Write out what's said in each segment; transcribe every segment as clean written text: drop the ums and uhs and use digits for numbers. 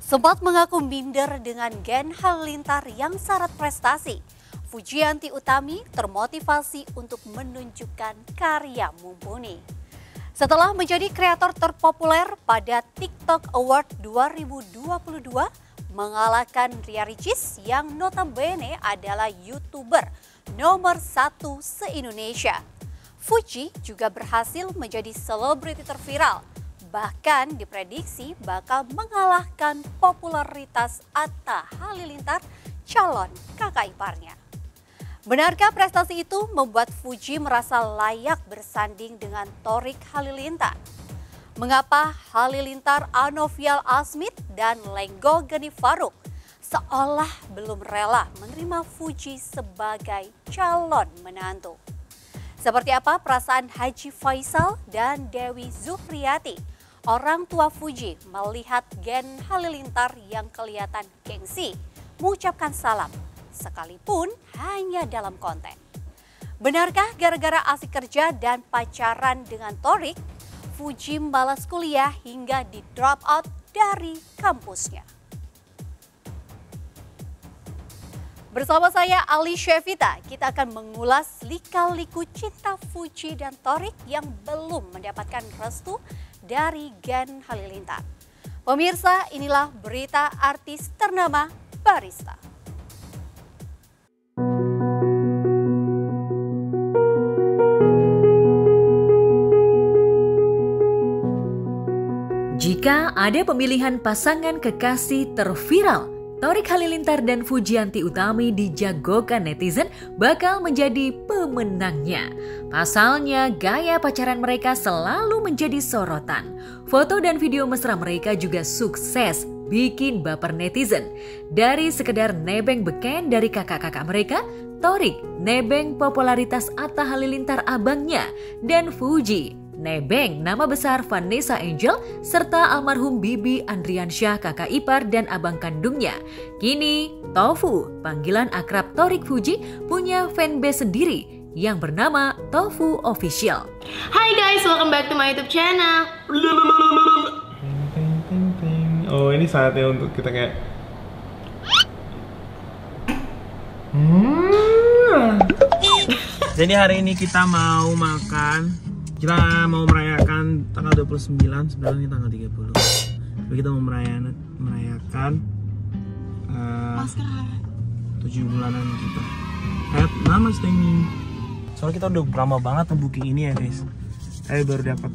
Sempat mengaku minder dengan Gen Halilintar yang syarat prestasi, Fujianti Utami termotivasi untuk menunjukkan karya mumpuni. Setelah menjadi kreator terpopuler pada TikTok Award 2022, mengalahkan Ria Ricis yang notabene adalah YouTuber nomor 1 se-Indonesia. Fuji juga berhasil menjadi selebriti terviral, bahkan diprediksi bakal mengalahkan popularitas Atta Halilintar, calon kakak iparnya. Benarkah prestasi itu membuat Fuji merasa layak bersanding dengan Thorik Halilintar? Mengapa Halilintar, Anovial Asmit, dan Lenggo Geni Faruk seolah belum rela menerima Fuji sebagai calon menantu? Seperti apa perasaan Haji Faisal dan Dewi Zuhriati, orang tua Fuji, melihat Gen Halilintar yang kelihatan gengsi mengucapkan salam, sekalipun hanya dalam konten? Benarkah gara-gara asik kerja dan pacaran dengan Thorik, Fuji malas kuliah hingga di drop out dari kampusnya? Bersama saya Ali Syevita, kita akan mengulas lika-liku cinta Fuji dan Thorik yang belum mendapatkan restu dari Gen Halilintar. Pemirsa, inilah berita artis ternama Barista. Jika ada pemilihan pasangan kekasih terviral, Thorik Halilintar dan Fujianti Utami dijagokan netizen bakal menjadi pemenangnya. Pasalnya, gaya pacaran mereka selalu menjadi sorotan. Foto dan video mesra mereka juga sukses bikin baper netizen. Dari sekedar nebeng beken dari kakak-kakak mereka, Thorik nebeng popularitas Atta Halilintar abangnya, dan Fuji nebeng nama besar Vanessa Angel serta almarhum Bibi Andriansyah kakak ipar dan abang kandungnya. Kini Tofu, panggilan akrab Thorik Fuji, punya fanbase sendiri yang bernama Tofu Official. Hai guys, welcome back to my YouTube channel. Oh, ini saatnya untuk kita kayak Jadi hari ini kita mau makan. Kita mau merayakan tanggal 29, sebenarnya tanggal 30. Jadi kita mau merayakan 7 bulanan kita. Nama Stenging. Soalnya kita udah lama banget nge-booking ini ya guys. Saya baru dapat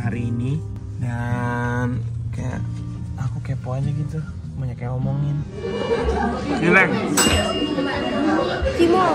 hari ini. Dan kayak aku kepo aja gitu. Banyak yang ngomongin. Gileng. Timur.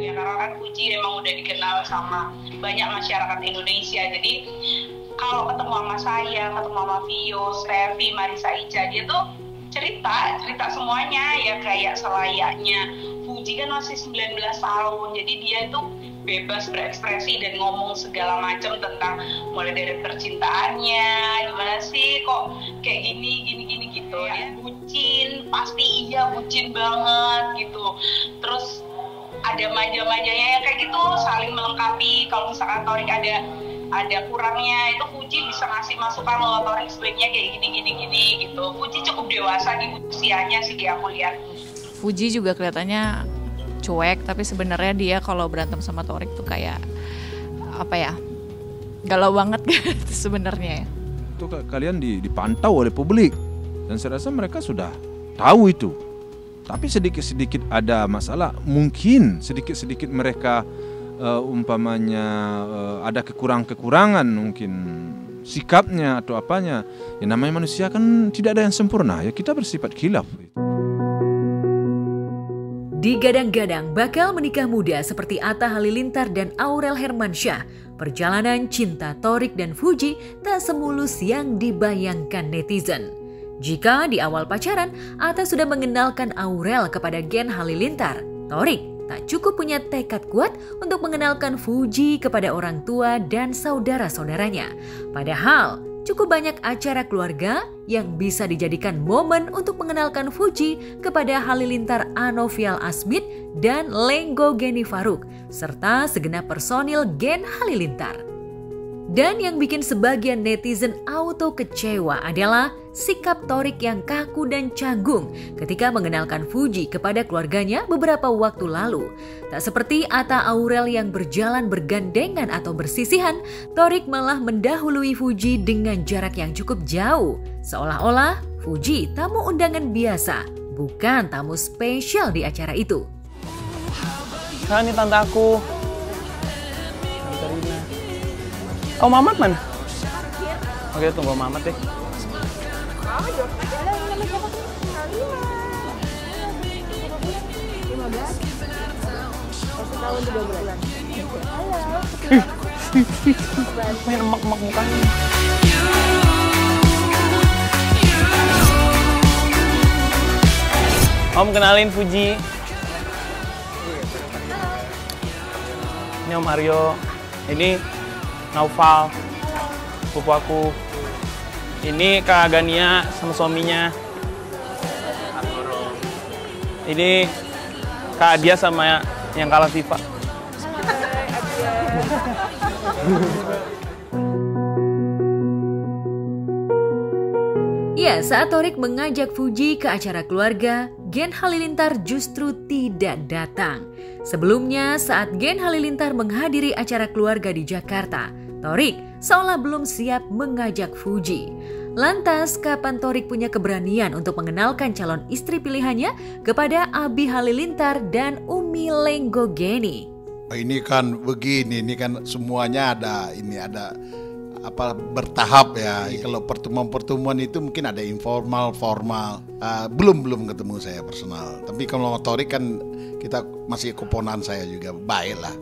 Ya karena kan Fuji emang udah dikenal sama banyak masyarakat Indonesia, jadi kalau ketemu sama saya, ketemu sama Vio, Stevi, Marisa Ica, dia tuh cerita semuanya ya kayak selayaknya. Fuji kan masih 19 tahun, jadi dia itu bebas berekspresi dan ngomong segala macam tentang mulai dari percintaannya, gimana sih kok kayak gini gitu ya. Bucin, pasti iya bucin banget gitu. Terus ada manja-manjanya ya kayak gitu, saling melengkapi. Kalau misalkan Thorik ada kurangnya, itu Fuji bisa ngasih masukan loh, Thorik sebaiknya kayak gini gitu. Fuji cukup dewasa di usianya sih aku lihat. Fuji juga kelihatannya cuek, tapi sebenarnya dia kalau berantem sama Thorik tuh kayak apa ya, galau banget gitu sebenarnya. Itu kalian dipantau oleh publik dan saya rasa mereka sudah tahu itu. Tapi sedikit-sedikit ada masalah, mungkin sedikit-sedikit mereka umpamanya ada kekurangan mungkin sikapnya atau apanya. Ya namanya manusia kan tidak ada yang sempurna, ya kita bersifat khilaf. Digadang-gadang bakal menikah muda seperti Atta Halilintar dan Aurel Hermansyah. Perjalanan cinta Thorik dan Fuji tak semulus yang dibayangkan netizen. Jika di awal pacaran, Atta sudah mengenalkan Aurel kepada Gen Halilintar, Thorik tak cukup punya tekad kuat untuk mengenalkan Fuji kepada orang tua dan saudara-saudaranya. Padahal cukup banyak acara keluarga yang bisa dijadikan momen untuk mengenalkan Fuji kepada Halilintar Anovial Asmit dan Lenggo Geni Faruk, serta segenap personil Gen Halilintar. Dan yang bikin sebagian netizen auto kecewa adalah sikap Thorik yang kaku dan canggung ketika mengenalkan Fuji kepada keluarganya beberapa waktu lalu. Tak seperti Atta Aurel yang berjalan bergandengan atau bersisihan, Thorik malah mendahului Fuji dengan jarak yang cukup jauh. Seolah-olah Fuji tamu undangan biasa, bukan tamu spesial di acara itu. Nah, ini tante aku. Tante Rina. Oh, Mamat mana? Oke, tunggu Mamat deh. Main emak-emak mukanya. Om, kenalin Fuji. Ini Om Aryo. Ini Naufal, pupu aku. Ini Kak Gania sama suaminya. Ini Kak Adia sama yang kalah FIFA. Ya, saat Thorik mengajak Fuji ke acara keluarga, Gen Halilintar justru tidak datang. Sebelumnya, saat Gen Halilintar menghadiri acara keluarga di Jakarta, Thorik seolah belum siap mengajak Fuji. Lantas, kapan Thorik punya keberanian untuk mengenalkan calon istri pilihannya kepada Abi Halilintar dan Umi Lenggo Geni? Ini kan begini, ini kan semuanya ada bertahap ya. Kalau pertemuan-pertemuan itu mungkin ada informal, formal. Belum ketemu saya personal. Tapi kalau Thorik kan kita masih keponakan saya juga, baiklah.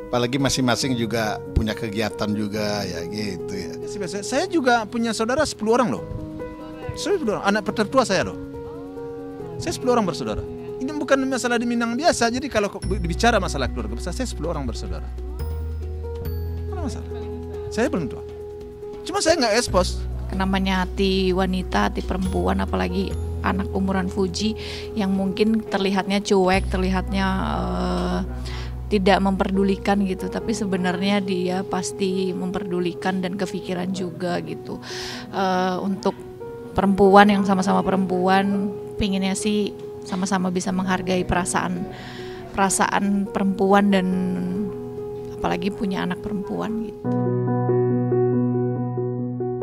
Apalagi masing-masing juga punya kegiatan juga ya gitu ya. Saya juga punya saudara 10 orang loh. 10 orang, anak tertua saya loh. Saya 10 orang bersaudara. Ini bukan masalah di Minang biasa. Jadi kalau bicara masalah keluarga besar, saya 10 orang bersaudara. Mana masalah? Saya belum tua. Cuma saya nggak expose. Namanya hati wanita, hati perempuan, apalagi anak umuran Fuji yang mungkin terlihatnya cuek, terlihatnya tidak memperdulikan gitu, tapi sebenarnya dia pasti memperdulikan dan kepikiran juga gitu. Untuk perempuan yang sama-sama perempuan, pinginnya sih sama-sama bisa menghargai perasaan perempuan dan apalagi punya anak perempuan gitu.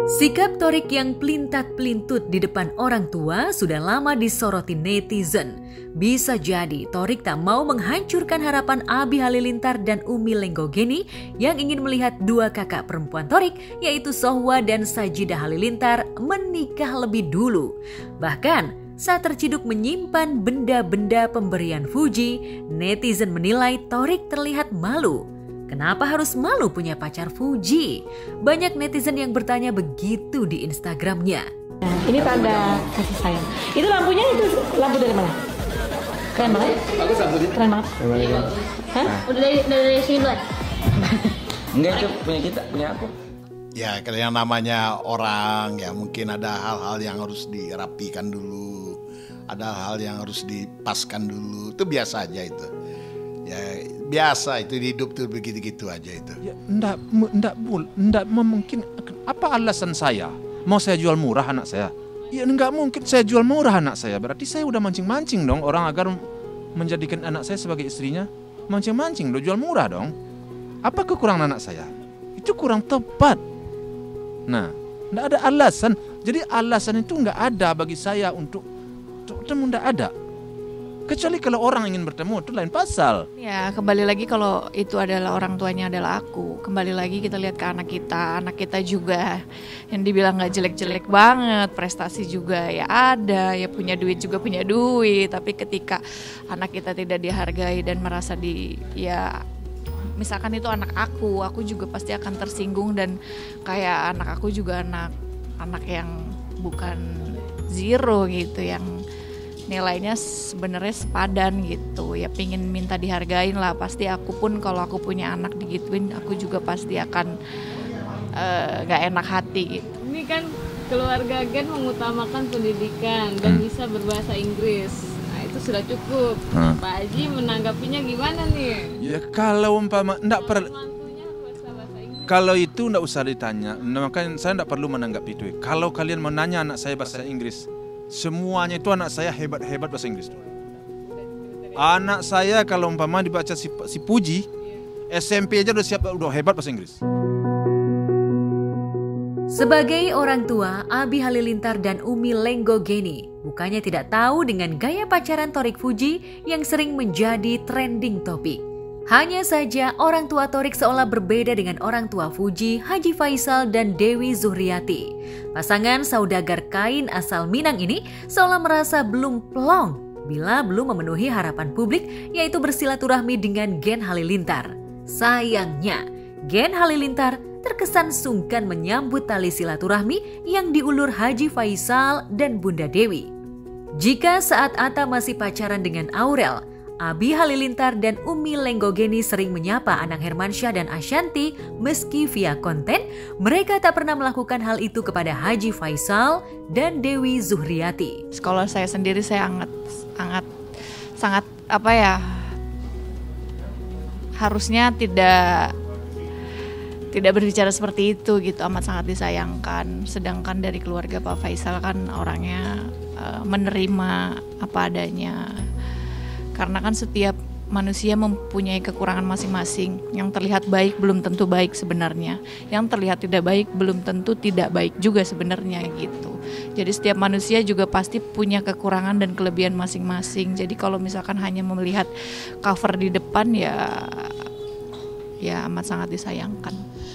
Sikap Thorik yang pelintat-pelintut di depan orang tua sudah lama disoroti netizen. Bisa jadi Thorik tak mau menghancurkan harapan Abi Halilintar dan Umi Lenggo Geni yang ingin melihat dua kakak perempuan Thorik, yaitu Sohwa dan Sajidah Halilintar, menikah lebih dulu. Bahkan saat terciduk menyimpan benda-benda pemberian Fuji, netizen menilai Thorik terlihat malu. Kenapa harus malu punya pacar Fuji? Banyak netizen yang bertanya begitu di Instagramnya. Nah, ini tanda kasih sayang. Itu lampunya itu lampu dari mana? Keren banget. Bagus lampunya. Keren banget. Hah? Udah dari sini duluan? Enggak, itu punya kita, punya aku. Ya, kalau yang namanya orang ya mungkin ada hal-hal yang harus dirapikan dulu. Ada hal yang harus dipaskan dulu. Itu biasa aja itu. Ya biasa itu di hidup tuh begitu-gitu aja itu. Ya, enggak mungkin. Apa alasan saya? Mau saya jual murah anak saya? Ya enggak mungkin saya jual murah anak saya. Berarti saya udah mancing-mancing dong orang agar menjadikan anak saya sebagai istrinya. Mancing-mancing lo jual murah dong. Apa kekurangan anak saya? Itu kurang tepat. Nah, enggak ada alasan. Jadi alasan itu enggak ada bagi saya untuk bertemu, enggak ada. Kecuali kalau orang ingin bertemu, itu lain pasal. Ya, kembali lagi kalau itu adalah orang tuanya adalah aku. Kembali lagi kita lihat ke anak kita juga yang dibilang gak jelek-jelek banget, prestasi juga ya ada, ya punya duit juga punya duit. Tapi ketika anak kita tidak dihargai dan merasa ya misalkan itu anak aku juga pasti akan tersinggung. Dan kayak anak aku juga anak yang bukan zero gitu, yang nilainya sebenarnya sepadan gitu ya, pingin minta dihargain lah. Pasti aku pun kalau aku punya anak digituin, aku juga pasti akan gak enak hati gitu. Ini kan keluarga Gen mengutamakan pendidikan dan bisa berbahasa Inggris. Nah itu sudah cukup. Pak Haji menanggapinya gimana nih? Ya kalau umpama enggak perlu, kalau itu enggak usah ditanya. Makanya saya enggak perlu menanggapi itu. Kalau kalian mau nanya anak saya bahasa Inggris, semuanya itu anak saya hebat-hebat bahasa Inggris. Anak saya kalau umpama dibaca si Puji, SMP aja udah hebat bahasa Inggris. Sebagai orang tua, Abi Halilintar dan Umi Lenggogeni bukannya tidak tahu dengan gaya pacaran Thorik Fuji yang sering menjadi trending topik. Hanya saja orang tua Thorik seolah berbeda dengan orang tua Fuji, Haji Faisal dan Dewi Zuhriati. Pasangan saudagar kain asal Minang ini seolah merasa belum plong bila belum memenuhi harapan publik, yaitu bersilaturahmi dengan Gen Halilintar. Sayangnya, Gen Halilintar terkesan sungkan menyambut tali silaturahmi yang diulur Haji Faisal dan Bunda Dewi. Jika saat Atta masih pacaran dengan Aurel, Abi Halilintar dan Umi Lenggogeni sering menyapa Anang Hermansyah dan Ashanti meski via konten, mereka tak pernah melakukan hal itu kepada Haji Faisal dan Dewi Zuhriati. Kalau saya sendiri saya sangat apa ya, harusnya tidak berbicara seperti itu gitu, amat sangat disayangkan. Sedangkan dari keluarga Pak Faisal kan orangnya menerima apa adanya. Karena kan setiap manusia mempunyai kekurangan masing-masing. Yang terlihat baik belum tentu baik sebenarnya. Yang terlihat tidak baik belum tentu tidak baik juga sebenarnya gitu. Jadi setiap manusia juga pasti punya kekurangan dan kelebihan masing-masing. Jadi kalau misalkan hanya melihat cover di depan ya amat sangat disayangkan.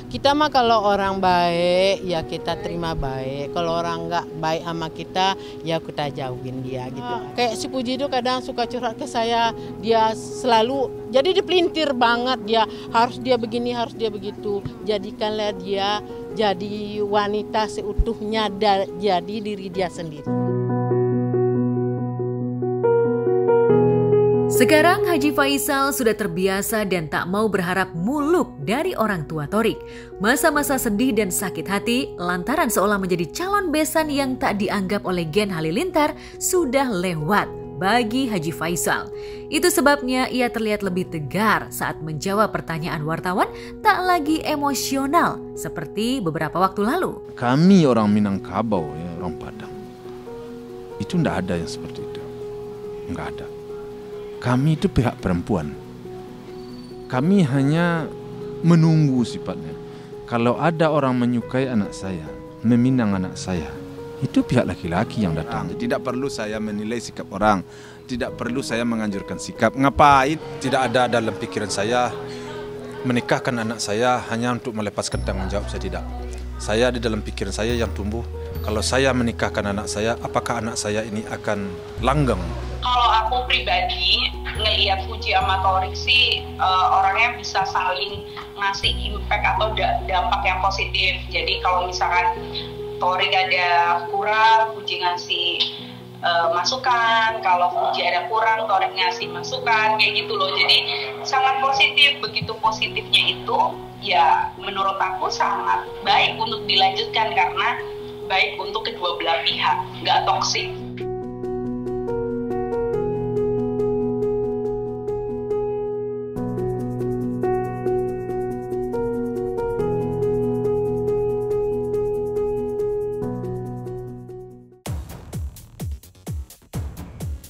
Kita mah kalau orang baik ya kita terima baik, kalau orang nggak baik sama kita ya kita jauhin dia gitu. Kayak si Puji itu kadang suka curhat ke saya, dia selalu jadi dipelintir banget, dia harus dia begini, harus dia begitu. Jadikanlah dia jadi wanita seutuhnya, jadi diri dia sendiri. Sekarang Haji Faisal sudah terbiasa dan tak mau berharap muluk dari orang tua Thorik. Masa-masa sedih dan sakit hati lantaran seolah menjadi calon besan yang tak dianggap oleh Gen Halilintar sudah lewat bagi Haji Faisal. Itu sebabnya ia terlihat lebih tegar saat menjawab pertanyaan wartawan, tak lagi emosional seperti beberapa waktu lalu. Kami orang Minangkabau, ya, orang Padang, itu enggak ada yang seperti itu. Enggak ada. Kami itu pihak perempuan. Kami hanya menunggu sifatnya. Kalau ada orang menyukai anak saya, meminang anak saya, itu pihak laki-laki yang datang. Tidak perlu saya menilai sikap orang. Tidak perlu saya menganjurkan sikap. Ngapain? Tidak ada dalam pikiran saya menikahkan anak saya hanya untuk melepaskan tanggung jawab. Saya tidak. Saya di dalam pikiran saya yang tumbuh, kalau saya menikahkan anak saya, apakah anak saya ini akan langgeng? Kalau aku pribadi ngelihat Fuji sama Thorik sih orangnya bisa saling ngasih impact atau dampak yang positif. Jadi kalau misalkan Thorik ada kurang, Fuji ngasih masukan. Kalau Fuji ada kurang, Thorik ngasih masukan, kayak gitu loh. Jadi sangat positif. Begitu positifnya itu ya menurut aku sangat baik untuk dilanjutkan karena baik untuk kedua belah pihak, nggak toksik.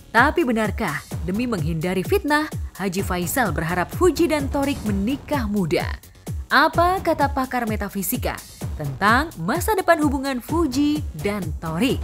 Tapi benarkah demi menghindari fitnah, Haji Faisal berharap Fuji dan Thorik menikah muda? Apa kata pakar metafisika tentang masa depan hubungan Fuji dan Thorik?